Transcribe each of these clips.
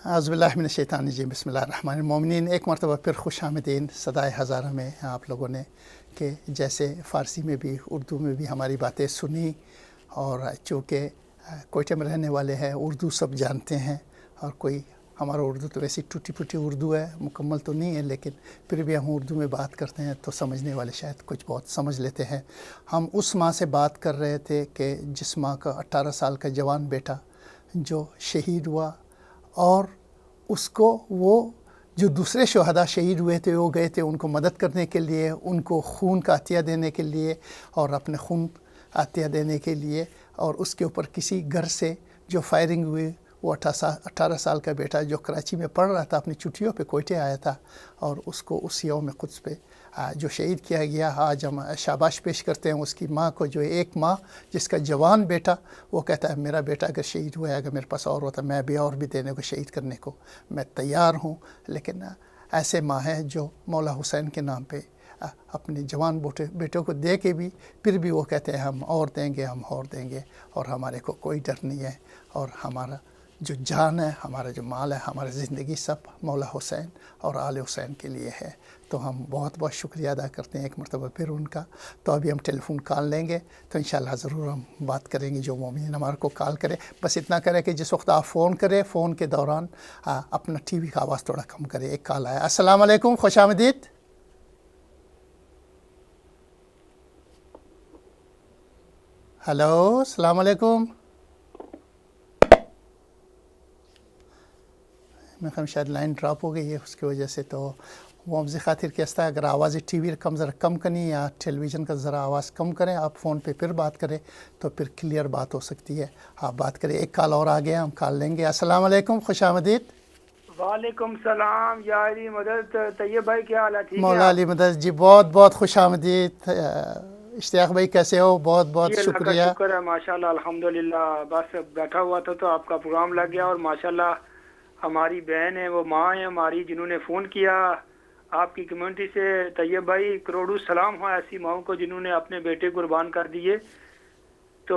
اعوذ باللہ من الشیطان الرجیم بسم اللہ الرحمن الرحیم۔ مومنین، ایک مرتبہ پھر خوش آمدین صدائے ہزارہ میں آپ لوگوں نے کہ جیسے فارسی میں بھی اردو میں بھی ہماری باتیں سنی، اور چونکہ کوئٹہ میں رہنے والے ہیں اردو سب جانتے ہیں، اور کوئی ہمارا اردو تو ویسی ٹوٹی پھوٹی اردو ہے، مکمل تو نہیں ہے، لیکن پھر بھی ہم اردو میں بات کرتے ہیں تو سمجھنے والے شاید کچھ بہت سمجھ لیتے ہیں۔ ہم اس ماں سے بات کر رہے تھے کہ جس ماں کا 18 سال کا جوان بیٹا جو شہید ہوا، اور اس کو وہ جو دوسرے شہداء شہید ہوئے تھے وہ گئے تھے ان کو مدد کرنے کے لیے، ان کو خون کا عطیہ دینے کے لیے، اور اپنے خون عطیہ دینے کے لیے، اور اس کے اوپر کسی گھر سے جو فائرنگ ہوئی، وہ 18 سال کا بیٹا جو کراچی میں پڑھ رہا تھا اپنی چھٹیوں پہ کوئٹے آیا تھا، اور اس کو اس یوم قدس پہ جو شہید کیا گیا۔ آج ہم شاباش پیش کرتے ہیں اس کی ماں کو، جو ایک ماں جس کا جوان بیٹا وہ کہتا ہے میرا بیٹا اگر شہید ہوا ہے، اگر میرے پاس اور ہوتا میں بھی اور بھی دینے کو، شہید کرنے کو میں تیار ہوں۔ لیکن ایسے ماں ہیں جو مولا حسین کے نام پہ اپنے جوان بیٹوں کو دے کے بھی پھر بھی وہ کہتے ہیں ہم اور دیں گے، ہم اور دیں گے، اور ہمارے کو کوئی ڈر نہیں ہے، اور ہمارا جو جان ہے، ہمارا جو مال ہے، ہماری زندگی سب مولا حسین اور آل حسین کے لیے ہے۔ تو ہم بہت بہت شکریہ ادا کرتے ہیں ایک مرتبہ پھر ان کا۔ تو ابھی ہم ٹیلی فون کال لیں گے، تو انشاءاللہ ضرور ہم بات کریں گے۔ جو مومن ہمارے کو کال کرے بس اتنا کرے کہ جس وقت آپ فون کرے، فون کے دوران اپنا ٹی وی کا آواز تھوڑا کم کرے۔ ایک کال آیا۔ السلام علیکم، خوش آمدید۔ ہلو، السلام علیکم۔ میں خیال شاید لائن ڈراپ ہو گئی ہے اس کی وجہ سے، تو وہ ہم خاطر کہتا ہے اگر آواز ٹی وی ذرا کم کرنی، یا ٹیلی ویژن کا ذرا آواز کم کریں، آپ فون پہ پھر بات کریں تو پھر کلیئر بات ہو سکتی ہے۔ آپ بات کریں۔ ایک کال اور آ گیا، ہم کال لیں گے۔ السلام علیکم، خوش آمدید۔ وعلیکم السلام یا علی مدد طیب بھائی، کیا حال ہے؟ ٹھیک ہیں مولا آپ؟ علی مدد جی، بہت بہت خوش آمدید۔ اشتیاق بھائی کیسے ہو؟ بہت بہت جی اللہ کا شکریہ۔ شکر ہے، ماشاءاللہ الحمدللہ۔ بس بیٹھا ہوا تھا تو آپ کا پروگرام لگ گیا، اور ماشاءاللہ ہماری بہن ہے، وہ ماں ہے ہماری، جنہوں نے فون کیا آپ کی کمیونٹی سے۔ طیب بھائی کروڑوں سلام ہو ایسی ماؤں کو جنہوں نے اپنے بیٹے قربان کر دیے، تو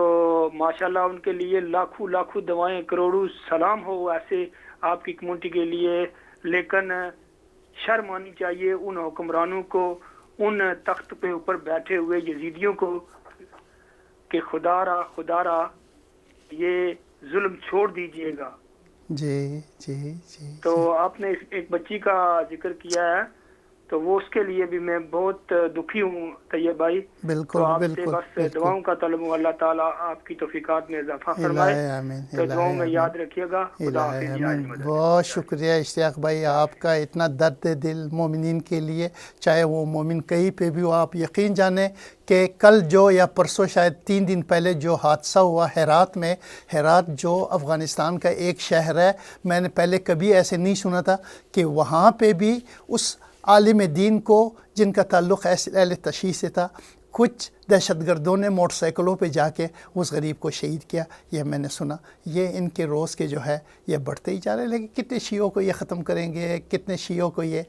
ماشاءاللہ ان کے لیے لاکھوں لاکھوں دعائیں، کروڑوں سلام ہو ایسے آپ کی کمیونٹی کے لیے۔ لیکن شرم آنی چاہیے ان حکمرانوں کو، ان تخت پہ اوپر بیٹھے ہوئے یزیدیوں کو، کہ خدا را یہ ظلم چھوڑ دیجئے گا۔ جی جی جی تو جی، آپ نے ایک بچی کا ذکر کیا ہے، تو وہ اس کے لیے بھی میں بہت دکھی ہوں طیب بھائی۔ تو بالکل آپ سے بالکل بس بالکل۔ دعاؤں کا طلب ہوں، اللہ تعالیٰ آپ کی توفیقات میں اضافہ فرمائے۔ الہی آمین، تو دعاؤں الہی میں آمین، یاد رکھیے گا۔ خدا الہی حافظ یا آمین۔ علی مدد۔ بہت شکریہ اشتیاق بھائی آپ کا، اتنا درد دل مومنین کے لیے، چاہے وہ مومن کہیں پہ بھی ہو۔ آپ یقین جانیں کہ کل جو یا پرسوں شاید 3 دن پہلے جو حادثہ ہوا ہیرات میں، ہیرات جو افغانستان کا ایک شہر ہے، میں نے پہلے کبھی ایسے نہیں سنا تھا کہ وہاں پہ بھی اس عالم دین کو جن کا تعلق اہل تشیع سے تھا، کچھ دہشت گردوں نے موٹر سائیکلوں پہ جا کے اس غریب کو شہید کیا۔ یہ میں نے سنا۔ یہ ان کے روز کے جو ہے یہ بڑھتے ہی جا رہے ہیں، لیکن کتنے شیعوں کو یہ ختم کریں گے، کتنے شیعوں کو یہ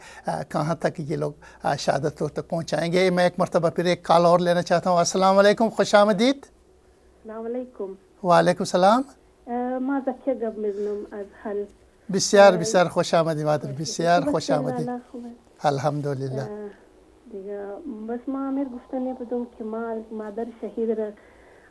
کہاں تک یہ لوگ شہادتوں تک پہنچائیں گے۔ میں ایک مرتبہ پھر ایک کال اور لینا چاہتا ہوں۔ السلام علیکم، خوش آمدید۔ السلام علیکم. وعلیکم السلام۔ ماذا كذب مزنم از حل بسیار بسیار خوش آمدید مادر، بسیار خوش بخیر آمدید. والا خوبه الحمدلله. دیگه بس ما امیر گفتنی بدم که ما از مادر شهید را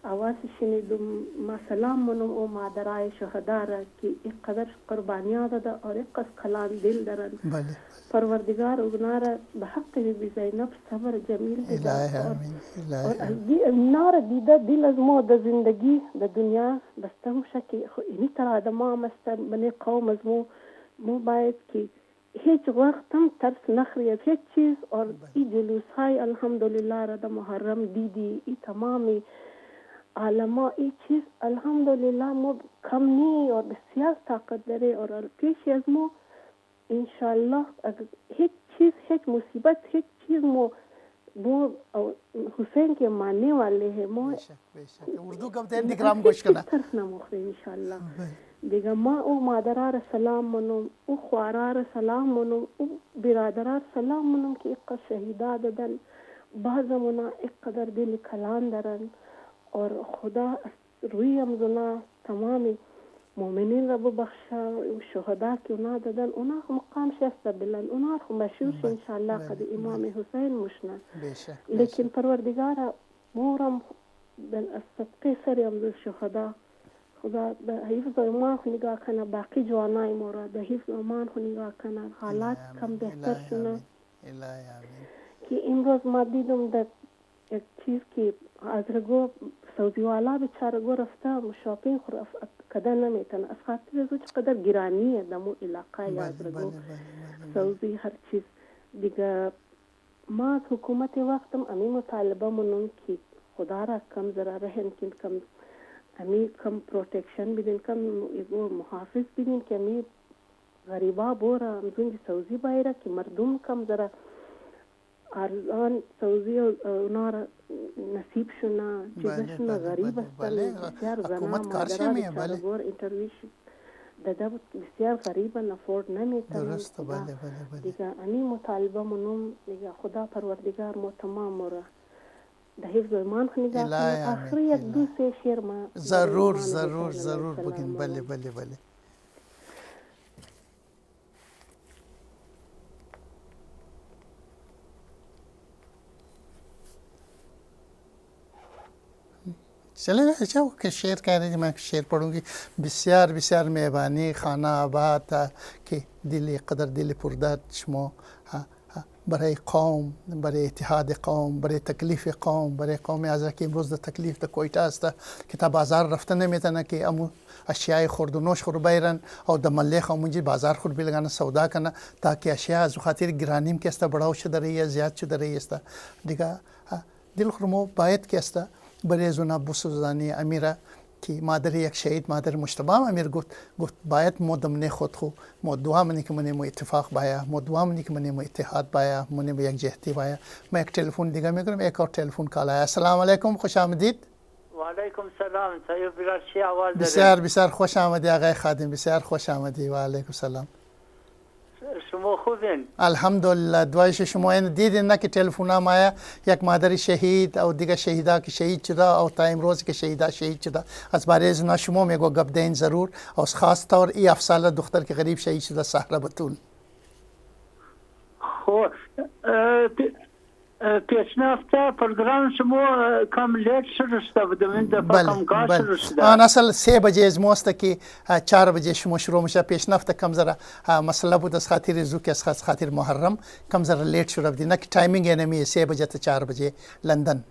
آواز شنیدم. ما سلام منم او مادرای شهدا را که اینقدر قربانیات داده اور اینقدر کلان دل دارن. بله. پروردگار اونا را به حق بی زینب صبر جمیل بده. الهی آمین. الهی اور آمین. اونا را دیده دل از ما در زندگی در دنیا بسته میشه که اینی طرح آدم ما هم است بنی قوم از ما باید که هیچ وقت هم ترس نخری از هیچ چیز. اور این جلوس های الحمدلله را در محرم دیدی، این تمامی علما این چیز الحمدلله ما کم نی اور بسیار طاقت داره. اور پیش از ما انشاءالله هیچ چیز، هیچ مصیبت، هیچ چیز ما حسین کے ماننے والے ہیں. ما اردو کا بتائیں دیگرام گوش کرنا ترس نمخری انشاءالله. دیگه ما او مادرها را سلام منم، او خوارها را سلام منم، او برادرها را سلام منم که اقدر شهیدا دادن. بعضمونا اقدر دل کلان دارن. اور خدا روی امزنا تمامی مؤمنين رب بخشا والشهداء كنا ددن أنا مقام شفت بالله أنا مشهور إن شاء الله قد إمام حسين مشنا لكن پروردگارا مورم بالصدقه سریم الشهداء خدا به حفظ ایمان خو نگاه کنه باقی جوانای مورا به حفظ ایمان خو نگاه کنه حالات کم بهتر شونه که امروز ما دیدم در یک چیز که از رگو سعودی والا بیچاره گو رفته شاپینگ خو کده نمیتونه از خاطر ازو چقدر گرانیه دمو علاقه از رگو سعودی هر چیز دیگه ما از حکومت وقتم امی مطالبه منون که خدا را کم ذرا رحم کن کم امی کم پروتکشن بدین کم محافظ بدین که امی غریبا بورا امزون سعودی بایره که مردم کم ذرا ارزان سعودی اونا را نصیب شنا چیزشون غریب استن بسیار زنا مادرها بیچاره بور انترویش داده بود بسیار غریبا افورد نمیتونن دیگه امی مطالبه منم دیگه خدا پروردگار مو تمام مورا ده حفظ ایمان خو نگاه کنه آخر یک دو سه شعر ما ضرور بگین بله چلے اچھا کہ شعر کہہ رہے ہیں میں شعر پڑھوں گی بسیار بسیار مہربانی خانہ آباد کہ دل قدر دل پردرد شما برای قوم برای اتحاد قوم برای تکلیف قوم برای قوم ازرا که امروز در تکلیف در کویتا است که تا بازار رفتن نمیتونه که امو اشیاء خورد و نوش خور بیرن او در ملیخ امونجی بازار خور بلگانه سودا کنه تاکه اشیاء از خاطر گرانیم که است بڑاو شده رہی ہے زیاد شده رہی است دیگه دل خرمو باید که است برای زنا بوسوزانی امیرا که مادر یک شهید مادر مجتبی امیر گفت باید مو دمنه خود خو مو دعا منی که منی مو اتفاق بایا مو دعا منی که منی مو اتحاد بایا منی مو یک جهتی بایا میں ایک ٹیلیفون دیگه میگم ایک اور ٹیلیفون کال آیا السلام علیکم خوش آمدید وعلیکم السلام طیب براشی آواز دارید بسیار خوش آمدید آقای خادم بسیار خوش آمدید و علیکم السلام شما خوبین الحمدلله دعایش شما این دیدین نه که تلفنم آیا یک مادر شهید او دیگه شهیدا که شهید شده او تا امروز که شهیدا شهید شده از باره زنا شما میگو گپ دین ضرور او خاص طور ای 7 ساله دختر که غریب شهید شده سهره بتول خو پیشنهاد پروگرام شما کم لیت شروع شده بودم این دفعه کم گاش شروع شده آن اصل 3 بجه از موست که 4 بجه شما شروع میشه پیشنهاد کم ذره مسئله بود از خاطر زو که از خاطر محرم کم ذره لیت شروع بدی نه که تایمینگ نمیه 3 بجه تا 4 بجه لندن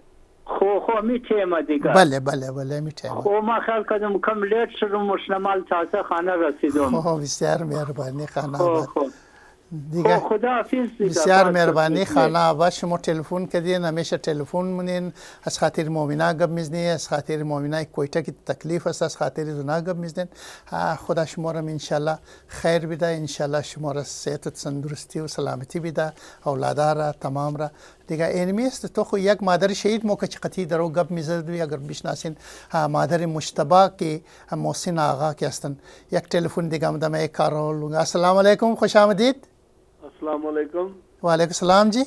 خو می تیمه دیگه بله می تیمه خو ما خیال کردم کم لیت شروع مشنمال تازه خانه رسیدم بسیار مهربانی خانه آباد دیگه خدا حافظ بسیار مهربانی خانه آباد شما تلفن کردین همیشه تلفن منین از خاطر مؤمنا گپ میزنی از خاطر مؤمنای کویتا کی تکلیف است از خاطر زنا گپ میزنین خدا شما را ان شاء الله خیر بده ان شاء الله شما را صحت و تندرستی و سلامتی بده اولادا را تمام را دیگه اینمی است تو خو یک مادر شهید موقع چقتی درو گپ میزد اگر بشناسین مادر مجتبی کی محسن آقا کی هستن یک تلفن دیگه مدام یک کارول لونگا السلام علیکم خوش آمدید السلام علیکم وعلیکم السلام جی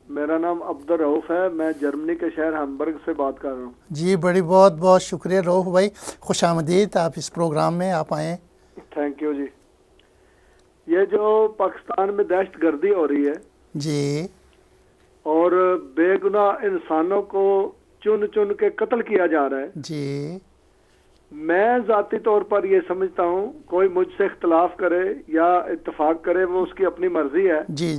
میرا نام عبدالرؤوف ہے میں جرمنی کے شہر ہیمبرگ سے بات کر رہا ہوں جی بڑی بہت شکریہ رؤوف بھائی خوش آمدید آپ اس پروگرام میں آپ آئیں تھینک یو جی یہ جو پاکستان میں دہشت گردی ہو رہی ہے جی اور بے گناہ انسانوں کو چن کے قتل کیا جا رہا ہے جی میں ذاتی طور پر یہ سمجھتا ہوں کوئی مجھ سے اختلاف کرے یا اتفاق کرے وہ اس کی اپنی مرضی ہے جی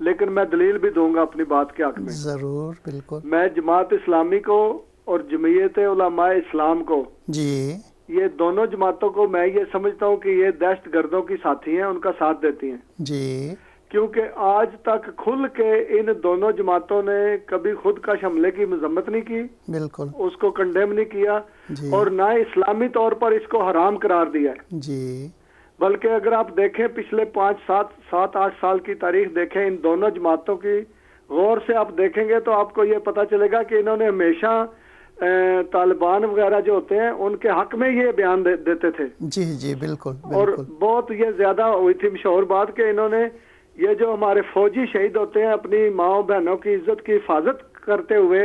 لیکن میں دلیل بھی دوں گا اپنی بات کے حق میں ضرور بالکل میں جماعت اسلامی کو اور جمعیت علماء اسلام کو جی یہ دونوں جماعتوں کو میں یہ سمجھتا ہوں کہ یہ دہشت گردوں کی ساتھی ہیں ان کا ساتھ دیتی ہیں جی کیونکہ آج تک کھل کے ان دونوں جماعتوں نے کبھی خود کش حملے کی مذمت نہیں کی بالکل اس کو کنڈیم نہیں کیا جی اور نہ اسلامی طور پر اس کو حرام قرار دیا جی بلکہ اگر آپ دیکھیں پچھلے 5-7-8 سال کی تاریخ دیکھیں ان دونوں جماعتوں کی غور سے آپ دیکھیں گے تو آپ کو یہ پتہ چلے گا کہ انہوں نے ہمیشہ طالبان وغیرہ جو ہوتے ہیں ان کے حق میں یہ بیان دیتے تھے جی بالکل اور بہت یہ زیادہ ہوئی تھی مشہور بات کہ انہوں نے یہ جو ہمارے فوجی شہید ہوتے ہیں اپنی ماؤں بہنوں کی عزت کی حفاظت کرتے ہوئے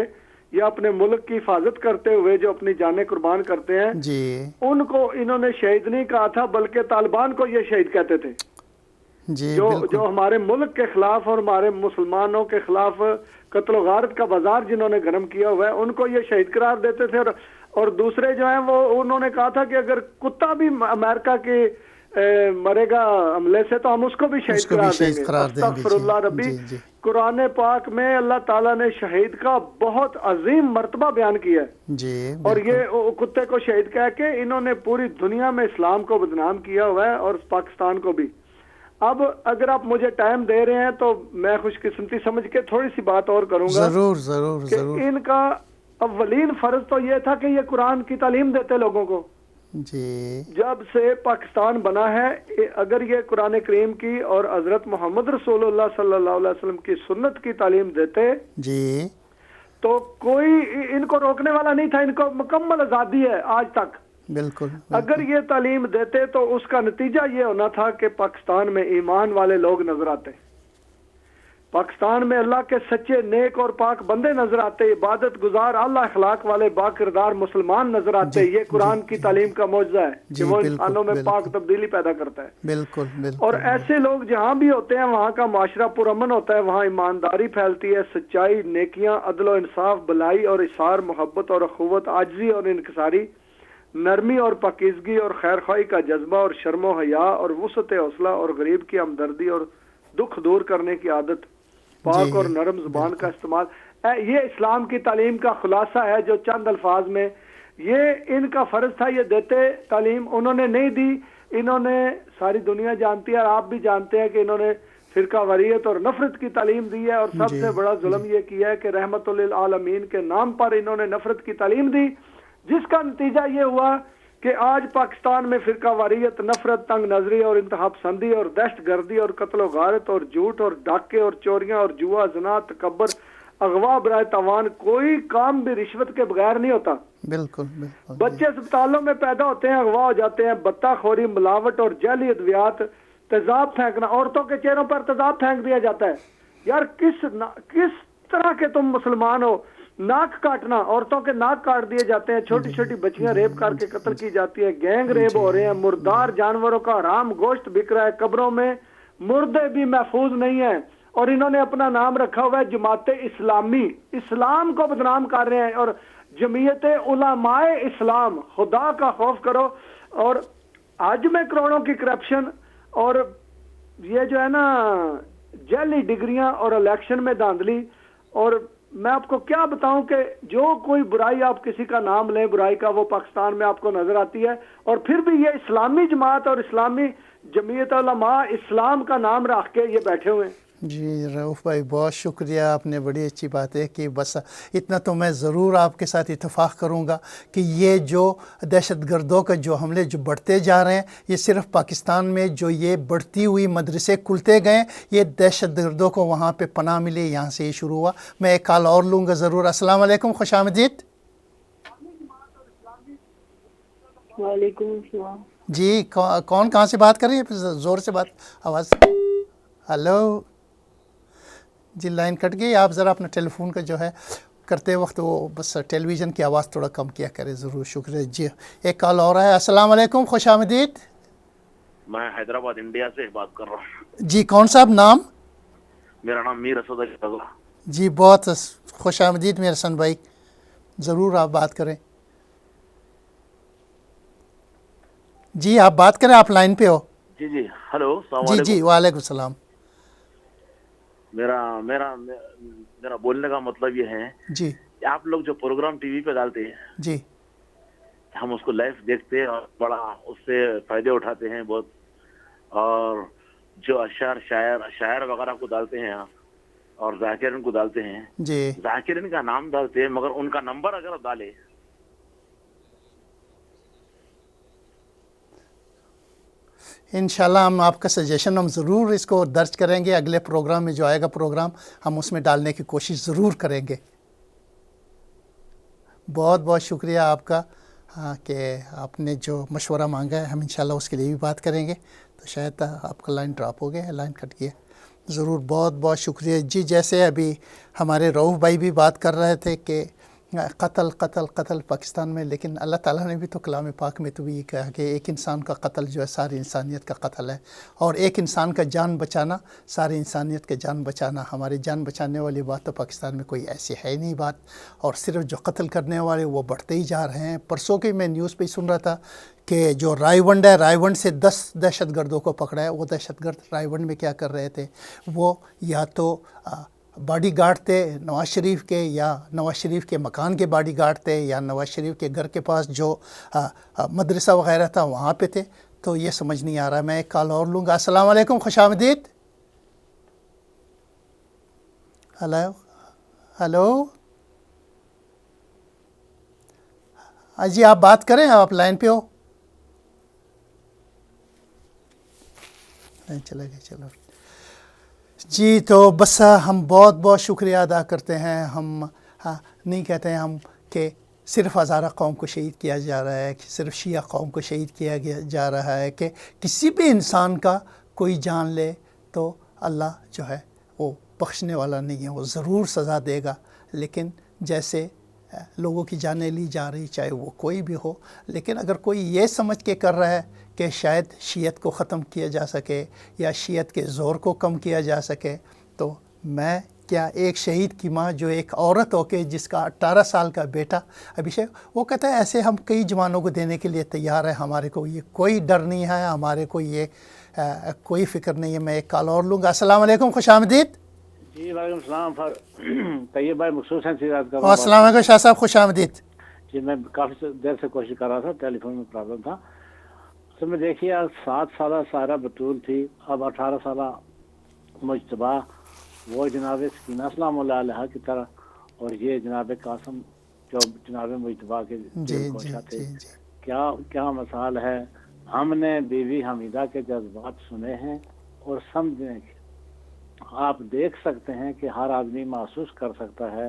یا اپنے ملک کی حفاظت کرتے ہوئے جو اپنی جانیں قربان کرتے ہیں جی ان کو انہوں نے شہید نہیں کہا تھا بلکہ طالبان کو یہ شہید کہتے تھے. جی جو ہمارے ملک کے خلاف اور ہمارے مسلمانوں کے خلاف قتل و غارت کا بازار جنہوں نے گرم کیا ہوا ہے ان کو یہ شہید قرار دیتے تھے. اور دوسرے جو ہیں وہ انہوں نے کہا تھا کہ اگر کتا بھی امریکہ کے مرے گا حملے سے تو ہم اس کو بھی شہید قرار دیں گے. استغفر اللہ ربی. قرآن پاک میں اللہ تعالیٰ نے شہید کا بہت عظیم مرتبہ بیان کیا ہے جی اور یہ کتے کو شہید کہہ کے انہوں نے پوری دنیا میں اسلام کو بدنام کیا ہوا ہے اور پاکستان کو بھی. اب اگر آپ مجھے ٹائم دے رہے ہیں تو میں خوش قسمتی سمجھ کے تھوڑی سی بات اور کروں گا. ضرور ضرور ضرور. ان کا اولین فرض تو یہ تھا کہ یہ قرآن کی تعلیم دیتے لوگوں کو. جی جب سے پاکستان بنا ہے اگر یہ قرآن کریم کی اور حضرت محمد رسول اللہ صلی اللہ علیہ وسلم کی سنت کی تعلیم دیتے جی تو کوئی ان کو روکنے والا نہیں تھا. ان کو مکمل آزادی ہے آج تک. بالکل. اگر یہ تعلیم دیتے تو اس کا نتیجہ یہ ہونا تھا کہ پاکستان میں ایمان والے لوگ نظر آتے, پاکستان میں اللہ کے سچے نیک اور پاک بندے نظر آتے, عبادت گزار اعلیٰ اخلاق والے با کردار مسلمان نظر آتے. یہ قرآن کی تعلیم کا معجزہ ہے کہ وہ انسانوں میں پاک تبدیلی پیدا کرتا ہے. بالکل بالکل. اور ایسے لوگ جہاں بھی ہوتے ہیں وہاں کا معاشرہ پرامن ہوتا ہے, وہاں ایمانداری پھیلتی ہے, سچائی, نیکیاں, عدل و انصاف, بلائی اور اثار, محبت اور اخوت, عاجزی اور انکساری, نرمی اور پاکیزگی اور خیر خواہی کا جذبہ اور شرم و حیا اور وسعت حوصلہ اور غریب کی ہمدردی اور دکھ دور کرنے کی عادت, پاک اور نرم زبان کا استعمال. یہ اسلام کی تعلیم کا خلاصہ ہے جو چند الفاظ میں یہ ان کا فرض تھا یہ دیتے تعلیم. انہوں نے نہیں دی. انہوں نے ساری دنیا جانتی ہے اور آپ بھی جانتے ہیں کہ انہوں نے فرقہ واریت اور نفرت کی تعلیم دی ہے اور سب سے بڑا ظلم یہ کیا ہے کہ رحمت للعالمین کے نام پر انہوں نے نفرت کی تعلیم دی, جس کا نتیجہ یہ ہوا کہ آج پاکستان میں فرقہ واریت, نفرت, تنگ نظری اور انتہا پسندی اور دہشت گردی اور قتل و غارت اور جھوٹ اور ڈاکے اور چوریاں اور جوا, زنا, تکبر, اغوا برائے تاوان, کوئی کام بھی رشوت کے بغیر نہیں ہوتا. بالکل بالکل. بچے اسپتالوں میں پیدا ہوتے ہیں, اغوا ہو جاتے ہیں. بتہ خوری, ملاوٹ اور جعلی ادویات, تیزاب پھینکنا, عورتوں کے چہروں پر تیزاب پھینک دیا جاتا ہے. یار کس طرح کے تم مسلمان ہو؟ ناک کاٹنا, عورتوں کے ناک کاٹ دیے جاتے ہیں, چھوٹی چھوٹی بچیاں ریپ کر کے قتل کی جاتی ہیں, گینگ ریپ ہو رہے ہیں, مردار جانوروں کا حرام گوشت بک رہا ہے, قبروں میں مردے بھی محفوظ نہیں ہیں. اور انہوں نے اپنا نام رکھا ہوا ہے جماعت اسلامی, اسلام کو بدنام کر رہے ہیں. اور جمعیت علماء اسلام, خدا کا خوف کرو. اور آج میں کروڑوں کی کرپشن اور یہ جو ہے نا جعلی ڈگریاں اور الیکشن میں دھاندلی, اور میں آپ کو کیا بتاؤں کہ جو کوئی برائی آپ کسی کا نام لیں برائی کا وہ پاکستان میں آپ کو نظر آتی ہے. اور پھر بھی یہ اسلامی جماعت اور اسلامی جمعیت علماء اسلام کا نام رکھ کے یہ بیٹھے ہوئے ہیں. جی رؤوف بھائی بہت شکریہ, آپ نے بڑی اچھی باتیں کی. بس اتنا تو میں ضرور آپ کے ساتھ اتفاق کروں گا کہ یہ جو دہشت گردوں کا جو حملے جو بڑھتے جا رہے ہیں یہ صرف پاکستان میں جو یہ بڑھتی ہوئی مدرسے کھلتے گئے, یہ دہشت گردوں کو وہاں پہ پناہ ملی, یہاں سے یہ شروع ہوا. میں ایک کال اور لوں گا ضرور. السلام علیکم, خوش آمدید. وعلیکم السلام. جی کون کہاں سے بات کر رہی ہے؟ زور سے بات, آواز. ہلو جی لائن کٹ گئی. آپ ذرا اپنا ٹیلی فون کا جو ہے کرتے وقت وہ بس ٹیلی ویژن کی آواز تھوڑا کم کیا کرے ضرور. شکریہ. جی ایک کال اور ہے. السلام علیکم, خوش آمدید. میں حیدرآباد انڈیا سے بات کر رہا ہوں. جی کون صاحب نام؟ میرا نام میر اسد ہے. جی بہت خوش آمدید میر حسن بھائی, ضرور آپ بات کریں. جی آپ بات کریں, آپ لائن پہ ہو. جی جی ہلو السلام علیکم. جی جی وعلیکم السلام. میرا بولنے کا مطلب یہ ہے جی آپ لوگ جو پروگرام ٹی وی پہ ڈالتے ہیں جی ہم اس کو لائیو دیکھتے ہیں اور بڑا اس سے فائدے اٹھاتے ہیں بہت. اور جو شاعر وغیرہ کو ڈالتے ہیں اور ذاکرین کو ڈالتے ہیں, جی ذاکرین کا نام ڈالتے ہیں مگر ان کا نمبر اگر ڈالے انشاءاللہ ہم آپ کا سجیشن ہم ضرور اس کو درج کریں گے. اگلے پروگرام میں جو آئے گا پروگرام ہم اس میں ڈالنے کی کوشش ضرور کریں گے. بہت بہت شکریہ آپ کا کہ آپ نے جو مشورہ مانگا ہے ہم انشاءاللہ اس کے لیے بھی بات کریں گے. تو شاید آپ کا لائن ڈراپ ہو گیا, لائن کٹ گیا. ضرور بہت بہت شکریہ. جی جیسے ابھی ہمارے رؤوف بھائی بھی بات کر رہے تھے کہ قتل قتل قتل پاکستان میں، لیکن اللہ تعالیٰ نے بھی تو کلام پاک میں تو بھی یہ کہا کہ ایک انسان کا قتل جو ہے ساری انسانیت کا قتل ہے، اور ایک انسان کا جان بچانا ساری انسانیت کا جان بچانا. ہماری جان بچانے والی بات تو پاکستان میں کوئی ایسی ہے نہیں بات، اور صرف جو قتل کرنے والے وہ بڑھتے ہی جا رہے ہیں. پرسوں کی میں نیوز پہ ہی سن رہا تھا کہ جو رائے ونڈ ہے، رائے ونڈ سے 10 دہشت گردوں کو پکڑا ہے. وہ دہشت گرد رائے ونڈ میں کیا کر رہے تھے؟ وہ یا تو باڈی گارڈ تھے نواز شریف کے، یا نواز شریف کے مکان کے باڈی گارڈ تھے، یا نواز شریف کے گھر کے پاس جو مدرسہ وغیرہ تھا وہاں پہ تھے. تو یہ سمجھ نہیں آ رہا. میں ایک کال اور لوں گا. السلام علیکم، خوش آمدید. ہلو ہلو جی آپ بات کریں، آپ لائن پہ ہو. چلے گئے، چلو جی. تو بس ہم بہت بہت شکریہ ادا کرتے ہیں. ہم نہیں کہتے ہیں ہم کہ صرف ہزارہ قوم کو شہید کیا جا رہا ہے، کہ صرف شیعہ قوم کو شہید کیا جا رہا ہے، کہ کسی بھی انسان کا کوئی جان لے تو اللہ جو ہے وہ بخشنے والا نہیں ہے، وہ ضرور سزا دے گا. لیکن جیسے لوگوں کی جانیں لی جا رہی، چاہے وہ کوئی بھی ہو، لیکن اگر کوئی یہ سمجھ کے کر رہا ہے کہ شاید شیعت کو ختم کیا جا سکے یا شیعت کے زور کو کم کیا جا سکے، تو میں کیا ایک شہید کی ماں جو ایک عورت ہو کے جس کا 18 سال کا بیٹا ابھیشیک، وہ کہتا ہے ایسے ہم کئی جوانوں کو دینے کے لیے تیار ہے، ہمارے کو یہ کوئی ڈر نہیں ہے، ہمارے کو یہ کوئی فکر نہیں ہے. میں ایک کال اور لوں گا. السلام علیکم، خوش آمدید. جی وعلیکم السلام. طیب بھائی مخصوص ہیں سے بات کر رہا ہوں. السلام علیکم شاہ صاحب، خوش آمدید. جی میں کافی دیر سے کوشش کر رہا تھا، ٹیلی فون میں پرابلم تھا. تو میں دیکھیے 7 سالہ سارا بطول تھی، اب 18 سالہ مجتبیٰ، وہ جناب سکینہ السلام علیہ کی طرح، اور یہ جناب قاسم جو جناب مجتبیٰ کے کوشاں تھے. کیا مثال ہے. ہم نے بیوی حمیدہ کے جذبات سنے ہیں اور سمجھنے کے. آپ دیکھ سکتے ہیں کہ ہر آدمی محسوس کر سکتا ہے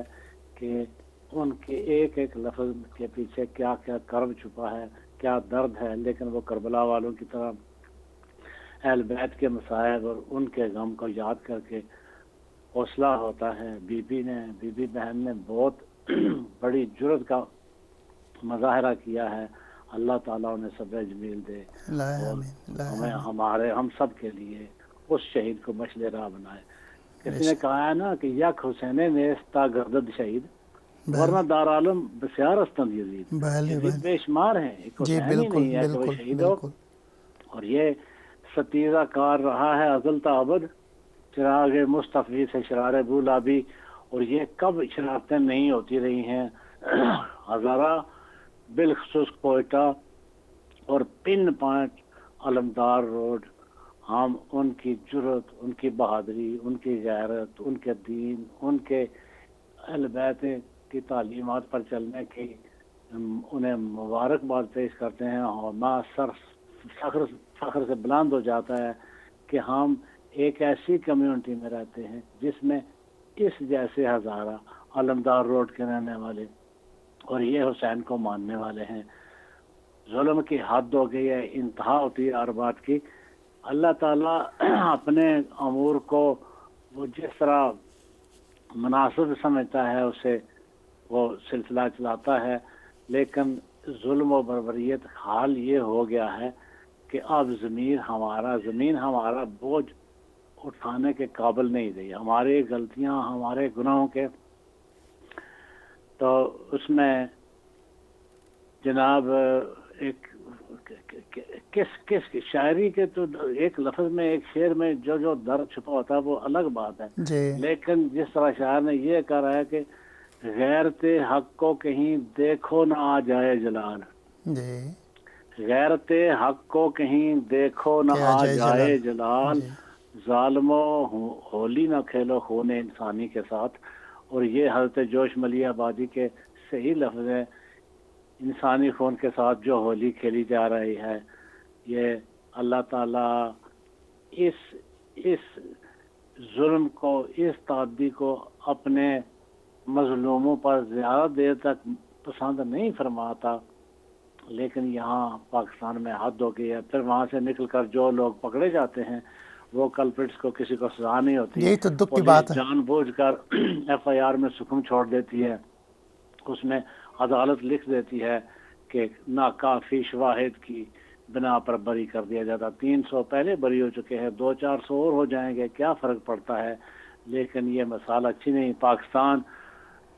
کہ ان کے ایک ایک لفظ کے پیچھے کیا کیا کرب چھپا ہے، کیا درد ہے. لیکن وہ کربلا والوں کی طرح اہل بیت کے مصائب اور ان کے غم کو یاد کر کے حوصلہ ہوتا ہے. بی بی بہن نے بہت بڑی جرت کا مظاہرہ کیا ہے. اللہ تعالیٰ انہیں صبر جمیل دے اور ہم سب کے لیے اس شہید کو مشل راہ بنائے. کسی نے کہا ہے نا کہ یک حسین نیستا گردد شہید ورنہ دار عالم بسیار استند یزید. بے شمار ہیں، ایک حسین ہی نہیں ہے کہ وہ شہید ہو. اور یہ ستیزہ کار رہا ہے ازل تا ابد، چراغ مصطفی سے شرار بولابی. اور یہ کب شرارتیں نہیں ہوتی رہی ہیں. ہزارہ بالخصوص کوئٹہ اور پن پوائنٹ علمدار روڈ، ہم ان کی جرت، ان کی بہادری، ان کی غیرت، ان کے دین، ان کے اہل بیت کی تعلیمات پر چلنے کی انہیں مبارکباد پیش کرتے ہیں. اور ماں سر فخر سے بلند ہو جاتا ہے کہ ہم ایک ایسی کمیونٹی میں رہتے ہیں جس میں اس جیسے ہزارہ علمدار روڈ کے رہنے والے اور یہ حسین کو ماننے والے ہیں. ظلم کی حد ہو گئی ہے، انتہا ہوتی ہے ہر بات کی. اللہ تعالیٰ اپنے امور کو وہ جس طرح مناسب سمجھتا ہے اسے وہ سلسلہ چلاتا ہے. لیکن ظلم و بربریت حال یہ ہو گیا ہے کہ اب زمین ہمارا بوجھ اٹھانے کے قابل نہیں رہی. ہماری غلطیاں، ہمارے گناہوں کے، تو اس میں جناب ایک کس شاعری کے تو ایک لفظ میں، ایک شعر میں جو درد چھپا ہوتا ہے وہ الگ بات ہے. لیکن جس طرح شاعر نے یہ کہا ہے کہ غیرت حق کو کہیں دیکھو نہ آ جائے جلال، غیرت حق کو کہیں دیکھو نہ آ جائے جلال، ظالمو ہولی نہ کھیلو خون انسانی کے ساتھ. اور یہ حضرت جوش ملی آبادی کے صحیح لفظ ہے، انسانی خون کے ساتھ جو ہولی کھیلی جا رہی ہے. یہ اللہ تعالیٰ اس ظلم کو، اس تعدی کو اپنے مظلوموں پر زیادہ دیر تک پسند نہیں فرماتا. لیکن یہاں پاکستان میں حد ہو گئی ہے. پھر وہاں سے نکل کر جو لوگ پکڑے جاتے ہیں وہ کلپرٹس کو کسی کو سزا نہیں ہوتی. یہی تو دکھ کی بات ہے. جان بوجھ کر ایف آئی آر میں سکم چھوڑ دیتی ہے اس میں عدالت لکھ دیتی ہے کہ ناکافی شواہد کی بنا پر بری کر دیا جاتا. 300 پہلے بری ہو چکے ہیں, 200-400 اور ہو جائیں گے, کیا فرق پڑتا ہے. لیکن یہ مثال اچھی نہیں. پاکستان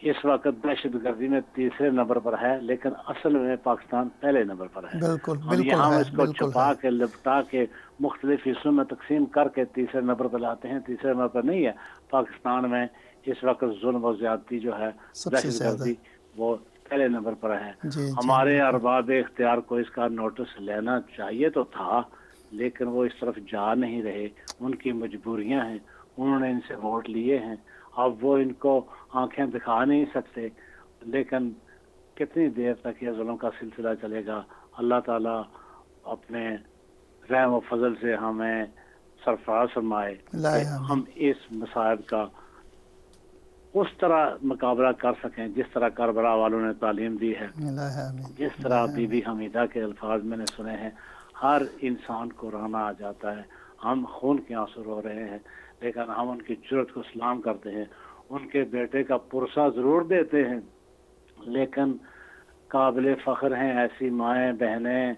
اس وقت دہشت گردی میں تیسرے نمبر پر ہے, لیکن اصل میں پاکستان پہلے نمبر پر ہے. ہم یہاں اس کو چھپا کے لپٹا کے مختلف حصوں میں تقسیم کر کے تیسرے نمبر پر لاتے ہیں. تیسرے نمبر پر نہیں ہے. پاکستان میں اس وقت ظلم و زیادتی جو ہے, دہشت گردی, وہ پہلے نمبر پر ہے. ہمارے ارباب اختیار کو اس کا نوٹس لینا چاہیے تو تھا, لیکن وہ اس طرف جا نہیں رہے. ان کی مجبوریاں ہیں, انہوں نے ان سے ووٹ لیے ہیں, اب وہ ان کو آنکھیں دکھا نہیں سکتے. لیکن کتنی دیر تک یہ ظلم کا سلسلہ چلے گا؟ اللہ تعالیٰ اپنے رحم و فضل سے ہمیں سرفراز فرمائے کہ ہم اس مصائب کا اس طرح مقابلہ کر سکیں جس طرح کربلا والوں نے تعلیم دی ہے, جس طرح بی بی حمیدہ کے الفاظ میں نے سنے ہیں. ہر انسان کو رونا آ جاتا ہے. ہم خون کے آنسو رو رہے ہیں, لیکن ہم ان کی جرأت کو سلام کرتے ہیں. ان کے بیٹے کا پرسہ ضرور دیتے ہیں, لیکن قابل فخر ہیں ایسی مائیں بہنیں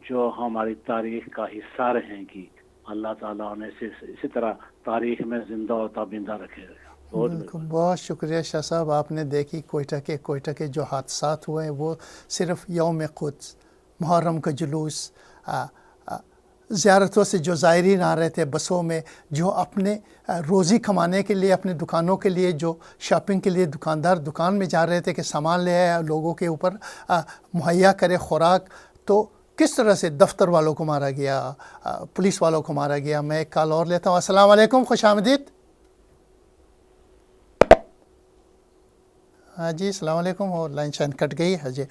جو ہماری تاریخ کا حصہ رہیں گی. اللہ تعالیٰ انہیں اسی طرح تاریخ میں زندہ و تابندہ رکھے گا. بہت شکریہ شاہ صاحب. آپ نے دیکھی کوئٹہ کے جو حادثات ہوئے وہ صرف یوم قدس, محرم کا جلوس, زیارتوں سے جو زائرین آ رہے تھے بسوں میں, جو اپنے روزی کمانے کے لیے اپنے دکانوں کے لیے, جو شاپنگ کے لیے دکاندار دکان میں جا رہے تھے کہ سامان لے آئے لوگوں کے اوپر مہیا کرے خوراک, تو کس طرح سے دفتر والوں کو مارا گیا, پولیس والوں کو مارا گیا. میں ایک کال اور لیتا ہوں. السلام علیکم, خوش آمدید. ہاں جی السلام علیکم. اور لائن شائن کٹ گئی ہے جی.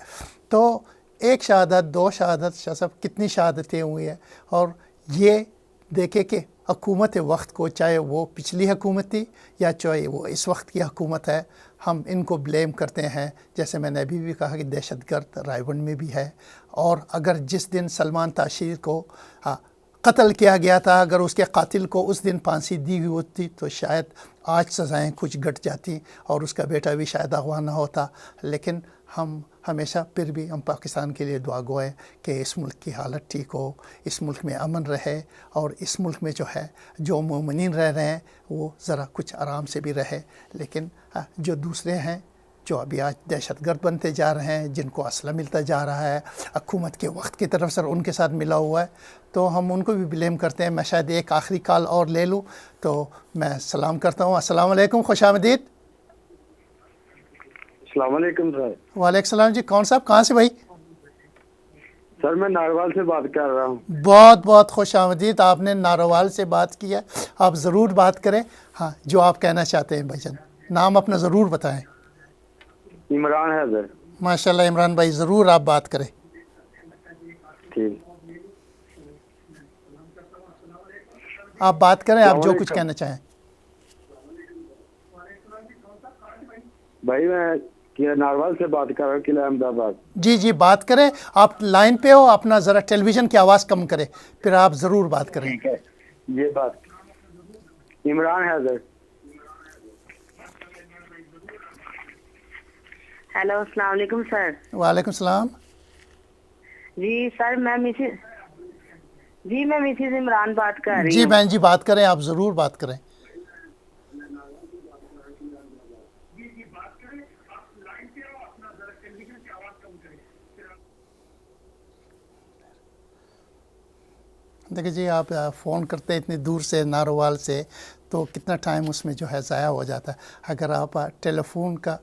تو ایک شہادت, 2 شہادت, شاہ صاحب کتنی شہادتیں ہوئی ہیں. اور یہ دیکھے کہ حکومت وقت کو, چاہے وہ پچھلی حکومت تھی یا چاہے وہ اس وقت کی حکومت ہے, ہم ان کو بلیم کرتے ہیں. جیسے میں نے ابھی بھی کہا کہ دہشت گرد رائے میں بھی ہے. اور اگر جس دن سلمان تاشیر کو قتل کیا گیا تھا, اگر اس کے قاتل کو اس دن پھانسی دی ہوئی ہوتی تو شاید آج سزائیں کچھ گھٹ جاتی اور اس کا بیٹا بھی شاید اغوا نہ ہوتا. لیکن ہم ہمیشہ پھر بھی ہم پاکستان کے لیے دعا گو ہیں کہ اس ملک کی حالت ٹھیک ہو, اس ملک میں امن رہے, اور اس ملک میں جو ہے جو مومنین رہ رہے ہیں وہ ذرا کچھ آرام سے بھی رہے. لیکن جو دوسرے ہیں جو ابھی آج دہشت گرد بنتے جا رہے ہیں, جن کو اسلحہ ملتا جا رہا ہے حکومت کے وقت کی طرف سے ان کے ساتھ ملا ہوا ہے, تو ہم ان کو بھی بلیم کرتے ہیں. میں شاید ایک آخری کال اور لے لوں تو میں سلام کرتا ہوں. السلام علیکم, خوش آمدید. السلام علیکم سر. وعلیکم السلام جی. کون صاحب, کہاں سے بھائی؟ سر میں ناروال سے بات کر رہا ہوں. بہت بہت خوش آمدید. آپ نے ناروال سے بات کی ہے, آپ ضرور بات کریں. ہاں جو آپ کہنا چاہتے ہیں بھائی جان, نام اپنا ضرور بتائیں. عمران ہے سر. ماشاء اللہ عمران بھائی, ضرور آپ بات کریں. ٹھیک, آپ بات کریں, آپ جو کچھ کہنا چاہیں. بھائی میں ناروال سے بات کر رہا ہوں, قلعہ احمد آباد. جی جی بات کریں. آپ لائن پہ ہو, اپنا ذرا ٹیلی ویژن کی آواز کم کریں, پھر آپ ضرور بات کریں. ٹھیک ہے, یہ بات عمران ہے سر. ہیلو, السلام علیکم سر. وعلیکم السلام. جی سر میں مسز عمران بات کر رہی ہوں. جی بہن جی بات کریں, آپ ضرور بات کریں. دیکھیں جی, آپ فون کرتے ہیں اتنی دور سے, ناروال سے, تو کتنا ٹائم اس میں جو ہے ضائع ہو جاتا ہے. اگر آپ ٹیلی فون کا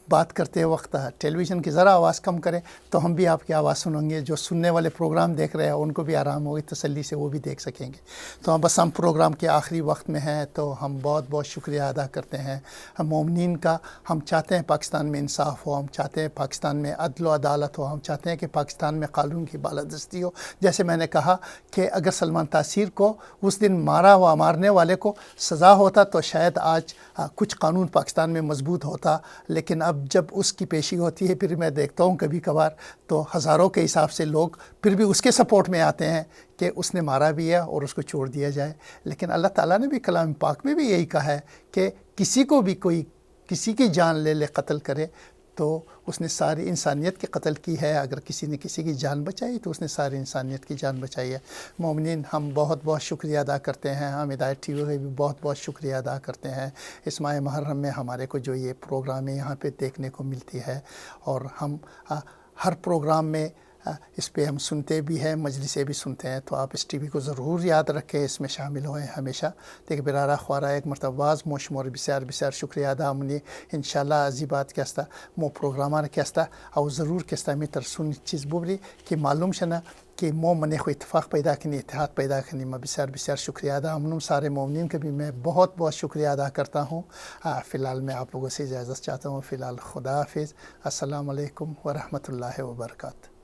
بات کرتے وقت ٹیلی ویژن کی ذرا آواز کم کریں تو ہم بھی آپ کی آواز سنیں گے. جو سننے والے پروگرام دیکھ رہے ہیں ان کو بھی آرام ہوگی, تسلی سے وہ بھی دیکھ سکیں گے. تو بس ہم پروگرام کے آخری وقت میں ہیں, تو ہم بہت بہت شکریہ ادا کرتے ہیں ہم مومنین کا. ہم چاہتے ہیں پاکستان میں انصاف ہو, ہم چاہتے ہیں پاکستان میں عدل و عدالت ہو, ہم چاہتے ہیں کہ پاکستان میں قانون کی بالادستی ہو. جیسے میں نے کہا کہ اگر سلمان تاثیر کو اس دن مارنے والے کو سزا ہوتا تو شاید آج کچھ قانون پاکستان میں مضبوط ہوتا. لیکن اب جب اس کی پیشی ہوتی ہے, پھر میں دیکھتا ہوں کبھی کبھار تو ہزاروں کے حساب سے لوگ پھر بھی اس کے سپورٹ میں آتے ہیں کہ اس نے مارا بھی ہے اور اس کو چھوڑ دیا جائے. لیکن اللہ تعالیٰ نے بھی کلام پاک میں بھی یہی کہا ہے کہ کسی کو بھی کوئی کسی کی جان لے قتل کرے تو اس نے ساری انسانیت کی قتل کی ہے. اگر کسی نے کسی کی جان بچائی تو اس نے ساری انسانیت کی جان بچائی ہے. مومنین ہم بہت بہت شکریہ ادا کرتے ہیں. ہم ہدایت ٹی وی کا بھی بہت بہت شکریہ ادا کرتے ہیں. اس ماہ محرم میں ہمارے کو جو یہ پروگرام یہاں پہ دیکھنے کو ملتی ہے، اور ہم ہر پروگرام میں اس پہ ہم سنتے بھی ہیں، مجلسیں بھی سنتے ہیں. تو آپ اس ٹی وی کو ضرور یاد رکھیں، اس میں شامل ہوئیں ہمیشہ. دیکھ برارہ خوارہ ایک مرتبہ باز موشمور بسیار بسیار شکریہ ادا منی انشاءاللہ عزیبات کیستا مو پروگرامان کیستا او ضرور کیستا میں ترسون چیز بوبری کہ معلوم شنا کہ مو منی کو اتفاق پیدا کرنی، اتحاد پیدا کرنی. میں بسیار بسیار شکریہ ادا منوں. سارے مومنین کا بھی میں بہت بہت شکریہ ادا کرتا ہوں. فی الحال میں آپ لوگوں سے اجازت چاہتا ہوں. فی الحال خدا حافظ. السلام علیکم ورحمۃ اللہ وبرکاتہ.